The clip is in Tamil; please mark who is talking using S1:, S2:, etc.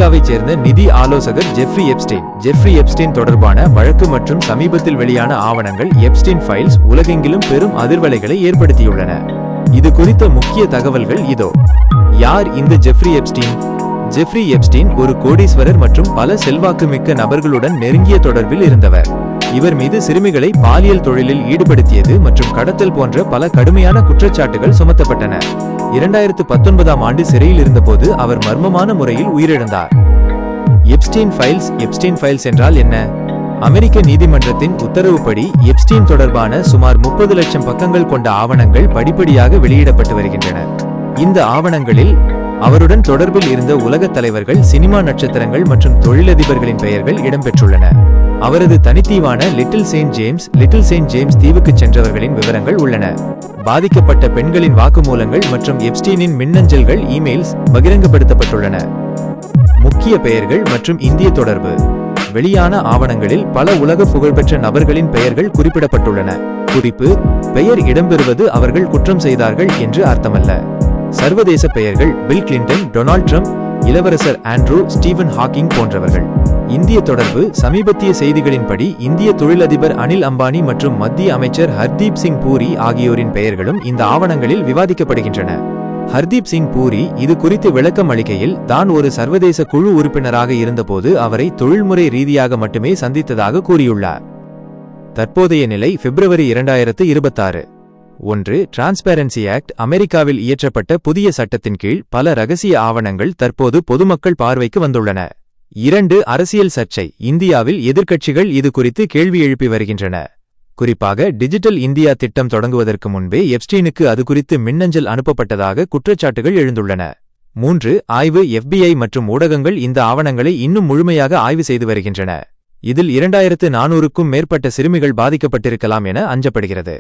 S1: அமெரிக்காவைச் சேர்ந்த நிதி ஆலோசகர் ஜெஃப்ரி எப்ஸ்டீன் தொடர்பான வழக்கு மற்றும் சமீபத்தில் வெளியான ஆவணங்கள் எப்ஸ்டீன் ஃபைல்ஸ் உலகெங்கிலும் பெரும் அதிர்வலைகளை ஏற்படுத்தியுள்ளன. இது குறித்த முக்கிய தகவல்கள் இதோ. யார் இந்த ஜெஃப்ரி எப்ஸ்டீன்? ஜெஃப்ரி எப்ஸ்டீன் ஒரு கோடீஸ்வரர் மற்றும் பல செல்வாக்குமிக்க நபர்களுடன் நெருங்கிய தொடர்பில் இருந்தவர். இவர் மீது சிறுமிகளை பாலியல் தொழிலில் ஈடுபடுத்தியது மற்றும் கடத்தல் போன்ற பல கடுமையான குற்றச்சாட்டுகள் சுமத்தப்பட்டன. 2019ஆம் ஆண்டு சிறையில் இருந்தபோது அவர் மர்மமான முறையில் உயிரிழந்தார். எப்ஸ்டீன் ஃபைல்ஸ் என்றால் என்ன? அமெரிக்க நீதிமன்றத்தின் உத்தரவுப்படி எப்ஸ்டீன் தொடர்பான சுமார் 30 லட்சம் பக்கங்கள் கொண்ட ஆவணங்கள் படிப்படியாக வெளியிடப்பட்டு வருகின்றன. இந்த ஆவணங்களில் அவருடன் தொடர்பில் இருந்த உலகத் தலைவர்கள், சினிமா நட்சத்திரங்கள் மற்றும் தொழிலதிபர்களின் பெயர்கள் இடம்பெற்றுள்ளன. அவரது தனித்தீவான லிட்டில் செயின்ட் ஜேம்ஸ் தீவுக்கு சென்றவர்களின் விவரங்கள் உள்ளன. பாதிக்கப்பட்ட பெண்களின் வாக்குமூலங்கள் மற்றும் எப்ஸ்டீனின் மின்னஞ்சல்கள், இமெயில்ஸ் பகிரங்கப்படுத்தப்பட்டுள்ளன. முக்கிய பெயர்கள் மற்றும் இந்திய தொடர்பு. வெளியான ஆவணங்களில் பல உலக புகழ்பெற்ற நபர்களின் பெயர்கள் குறிப்பிடப்பட்டுள்ளன. குறிப்பு: பெயர் இடம்பெறுவது அவர்கள் குற்றம் செய்தார்கள் என்று அர்த்தமல்ல. சர்வதேச பெயர்கள்: பில் கிளின்டன், டொனால்ட் ட்ரம்ப், இளவரசர் ஆண்ட்ரூ, ஸ்டீவன் ஹாக்கிங் போன்றவர்கள். இந்திய தொடர்பு. சமீபத்திய செய்திகளின்படி இந்திய தொழிலதிபர் அனில் அம்பானி மற்றும் மத்திய அமைச்சர் ஹர்தீப் சிங் பூரி ஆகியோரின் பெயர்களும் இந்த ஆவணங்களில் விவாதிக்கப்படுகின்றன. ஹர்தீப் சிங் பூரி இது குறித்து விளக்கம் அளிக்கையில், தான் ஒரு சர்வதேச குழு உறுப்பினராக இருந்தபோது அவரை தொழில்முறை ரீதியாக மட்டுமே சந்தித்ததாக கூறியுள்ளார். தற்போதைய நிலை: பிப்ரவரி 2026. 1. Transparency act. அமெரிக்காவில் இயற்றப்பட்ட புதிய சட்டத்தின் கீழ் பல ரகசிய ஆவணங்கள் தற்போது பொதுமக்கள் பார்வைக்கு வந்துள்ளன. 2. அரசியல் சர்ச்சை. இந்தியாவில் எதிர்க்கட்சிகள் இது குறித்து கேள்வி எழுப்பி வருகின்றன. குறிப்பாக டிஜிட்டல் இந்தியா திட்டம் தொடங்குவதற்கு முன்பே எப்ஸ்டீனுக்கு அது குறித்து மின்னஞ்சல் அனுப்பப்பட்டதாக குற்றச்சாட்டுகள் எழுந்துள்ளன. 3. ஆய்வு. FBI மற்றும் ஊடகங்கள் இந்த ஆவணங்களை இன்னும் முழுமையாக ஆய்வு செய்து வருகின்றன. இதில் 2400க்கும் மேற்பட்ட சிறுமிகள் பாதிக்கப்பட்டிருக்கலாம் என அஞ்சப்படுகிறது.